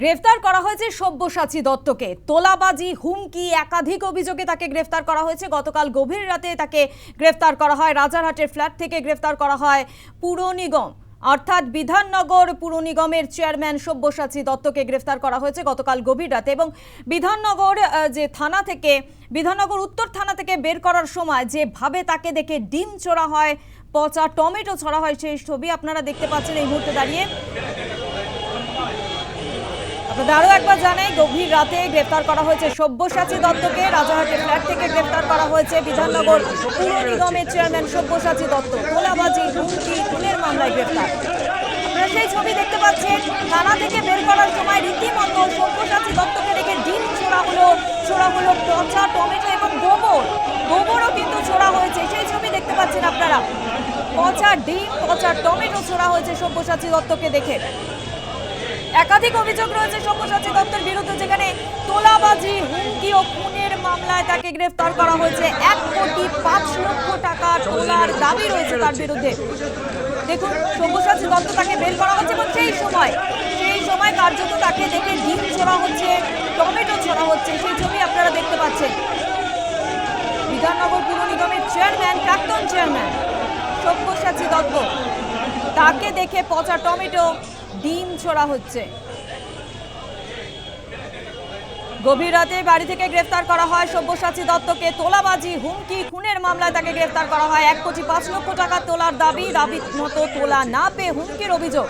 গ্রেফতার করা হয়েছে সব্যসাচী দত্তকে। তোলাবাজি, হুমকি, একাধিক অভিযোগে তাকে গ্রেফতার করা হয়েছে। গতকাল গভীর রাতে তাকে গ্রেফতার করা হয়। রাজারহাটের ফ্ল্যাট থেকে গ্রেফতার করা হয় পুর নিগম অর্থাৎ বিধাননগর পুর নিগমের চেয়ারম্যান সব্যসাচী দত্তকে গ্রেফতার করা হয়েছে গতকাল গভীর রাতে। এবং বিধাননগর যে থানা থেকে, বিধাননগর উত্তর থানা থেকে বের করার সময় যেভাবে তাকে দেখে ডিম ছোড়া হয়, পচা টমেটো ছোড়া হয়, সেই ছবি আপনারা দেখতে পাচ্ছেন এই মুহূর্তে দাঁড়িয়ে। আপনাদের আরও একবার জানাই, গভীর রাতে গ্রেফতার করা হয়েছে সব্যসাচী দত্তকে। রাজারহাটের ফ্ল্যাট থেকে গ্রেফতার করা হয়েছে বিধাননগর পুর নিগমের চেয়ারম্যান সব্যসাচী দত্ত। তোলাবাজি, হুমকি, খুনের মামলায় গ্রেফতার। আপনারা সেই ছবি দেখতে পাচ্ছেন। থানা থেকে বের করার সময় রীতিমতো সব্যসাচী দত্তকে দেখে ডিম ছোড়া হলো পচা টমেটো এবং গোবরও কিন্তু ছোড়া হয়েছে। সেই ছবি দেখতে পাচ্ছেন আপনারা। পচা ডিম, পচা টমেটো ছোড়া হয়েছে সব্যসাচী দত্তকে দেখে। একাধিক অভিযোগ রয়েছে সব্যসাচী দত্তের বিরুদ্ধে, যেখানে তোলাবাজি, হুমকি ও খুনের মামলায় তাকে গ্রেফতার করা হয়েছে। 1,05,00,000 টাকা তোলার দাবি রয়েছে তার বিরুদ্ধে। দেখুন, সব্যসাচী দত্ত তাকে বের করা হচ্ছে এবং সেই সময় কার্যত তাকে দেখে ডিম ছোড়া হচ্ছে, টমেটো ছোড়া হচ্ছে। সেই ছবি আপনারা দেখতে পাচ্ছেন। বিধাননগর পুর নিগমের চেয়ারম্যান, প্রাক্তন চেয়ারম্যান সব্যসাচী দত্ত, তাকে দেখে পচা টমেটো, ডিম ছোড়া হচ্ছে। গভীর রাতে বাড়ি থেকে গ্রেফতার করা হয় সব্যসাচী দত্তকে। তোলাবাজি, হুমকি, খুনের মামলায় তাকে গ্রেফতার করা হয়। 1,05,00,000 টাকা তোলার দাবি মতো তোলা না পেয়ে হুমকির অভিযোগ।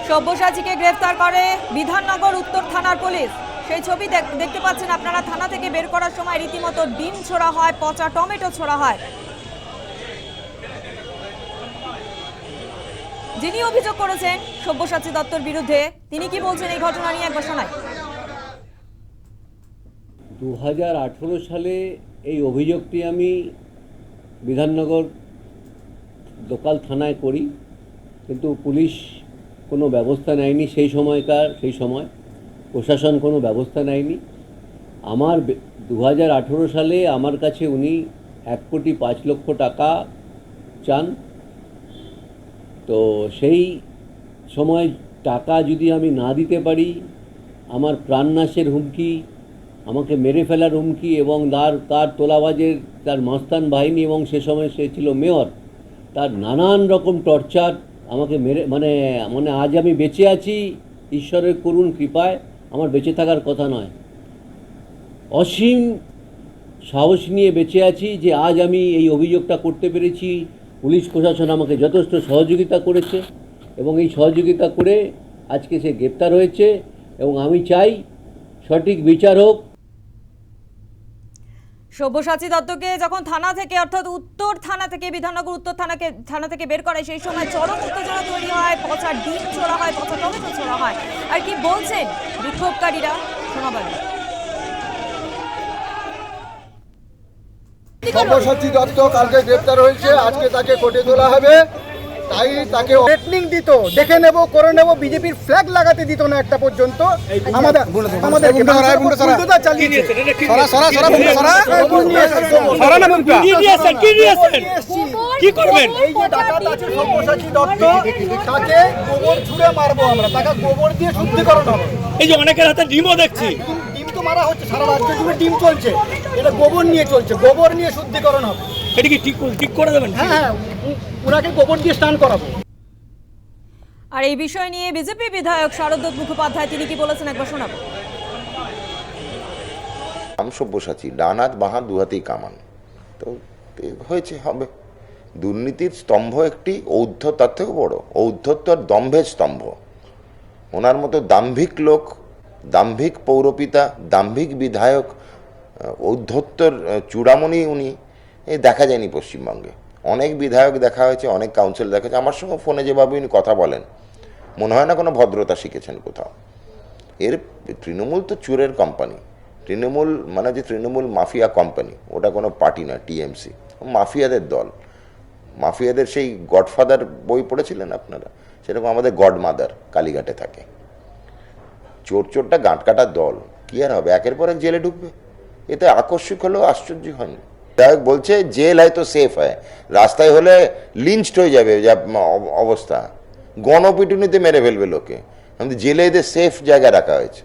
সব্যসাচীকে গ্রেফতার করে বিধাননগর উত্তর থানার পুলিশ। সেই ছবি দেখতে পাচ্ছেন আপনারা। থানা থেকে বের করার সময় রীতিমতো ডিম ছোড়া হয়, পচা টমেটো ছোড়া হয়। যিনি অভিযোগ করেছেন সব্যসাচী দত্তর বিরুদ্ধে, তিনি কি বলছেন এই ঘটনা নিয়ে একবার শোনাই। 2018 সালে এই অভিযোগটি আমি বিধাননগর লোকাল থানায় করি, কিন্তু পুলিশ কোনো ব্যবস্থা নেয়নি। সেই সময় প্রশাসন কোনো ব্যবস্থা নেয়নি। আমার 2018 সালে আমার কাছে উনি 1,05,00,000 টাকা চান। তো সেই সময় টাকা যদি আমি না দিতে পারি, আমার প্রাণনাশের হুমকি, আমাকে মেরে ফেলার হুমকি এবং তার তোলাবাজের, তার মাস্তান বাহিনী এবং সে সময় সে ছিল মেয়র, তার নানান রকম টর্চার আমাকে মানে আজ আমি বেঁচে আছি ঈশ্বরের করুণ কৃপায়। আমার বেঁচে থাকার কথা নয়, অসীম সাহস নিয়ে বেঁচে আছি যে আজ আমি এই অভিযোগটা করতে পেরেছি। পুলিশ প্রশাসন আমাকে যথেষ্ট সহযোগিতা করেছে এবং এই সহযোগিতা করে আজকে সে গ্রেপ্তার হয়েছে এবং আমি চাই সঠিক বিচার হোক। সব্যসাচী দত্তকে যখন থানা থেকে, অর্থাৎ উত্তর থানা থেকে, বিধাননগর উত্তর থানা থেকে বের করে, সেই সময় চরম উত্তেজনা তৈরি হয়, পচা ডিম ছোড়া হয়, পচা টমেটো ছোড়া হয়। আর কি বলছেন বিক্ষোভকারীরা শোনাবেন। সব্যসাচী দত্ত কালকে গ্রেপ্তার হয়েছে, আজকে তাকে কোর্টে তোলা হবে। তাই তাকে থ্রেটনিং দিত, দেখে নেব, করে নেব, বিজেপির ফ্ল্যাগ লাগাতে দিত না একটা পর্যন্ত। সব্যসাচী দত্ত, তাকে গোবর ছুঁড়ে মারবো আমরা, তাকে গোবর দিয়ে শুদ্ধিকরণ হবে। এই যে অনেকের হাতে ডিমও দেখছি, ডিম তো মারা হচ্ছে, সারা রাজ্য জুড়ে ডিম চলছে, এটা গোবর নিয়ে চলছে, গোবর নিয়ে শুদ্ধিকরণ হবে। এটা কি ঠিক করে দেবেন? হ্যাঁ, ওনাকে গোবর দিয়ে স্নান করাবো। আর এই বিষয় নিয়ে বিজেপি বিধায়ক শারদ মুখোপাধ্যায় তিনি কি বলেছেন একবার শোনাবো। সব্যসাচী ডান হাত বাঁ হাত দু হাতেই কামান, তো হয়েছে হবে। দুর্নীতির স্তম্ভ একটি ঔদ্ধত্যার থেকে বড়, ঔদ্ধত্য আর দম্ভের স্তম্ভ। ওনার মতো দাম্ভিক লোক, দাম্ভিক পৌরপিতা, দাম্ভিক বিধায়ক, ঔদ্ধত্যর চূড়ামণি উনি দেখা যায়নি পশ্চিমবঙ্গে। অনেক বিধায়ক দেখা হয়েছে, অনেক কাউন্সিল দেখা হয়েছে, আমার সঙ্গে ফোনে যেভাবে উনি কথা বলেন মনে হয় না কোনো ভদ্রতা শিখেছেন কোথাও। এর তৃণমূল তো চুরের কোম্পানি, তৃণমূল মানে যে তৃণমূল মাফিয়া কোম্পানি, ওটা কোনো পার্টি না, টিএমসি মাফিয়াদের দল। মাফিয়াদের সেই গডফাদার বই পড়েছিলেন আপনারা, সেরকম আমাদের গডমাদার কালীঘাটে থাকে। চোরটা গাঁট কাটার দল, কি আর হবে, একের পর এক জেলে ঢুকবে। এতে আকস্মিক হলেও আশ্চর্য হয়নি। বিধায়ক বলছে জেল হয়তো সেফ হয়, রাস্তায় হলে লিঞ্চড হয়ে যাবে যা অবস্থা, গণপিটুনিতে মেরে ফেলবে লোকে, আমাদের জেলে এদের সেফ জায়গায় রাখা হয়েছে।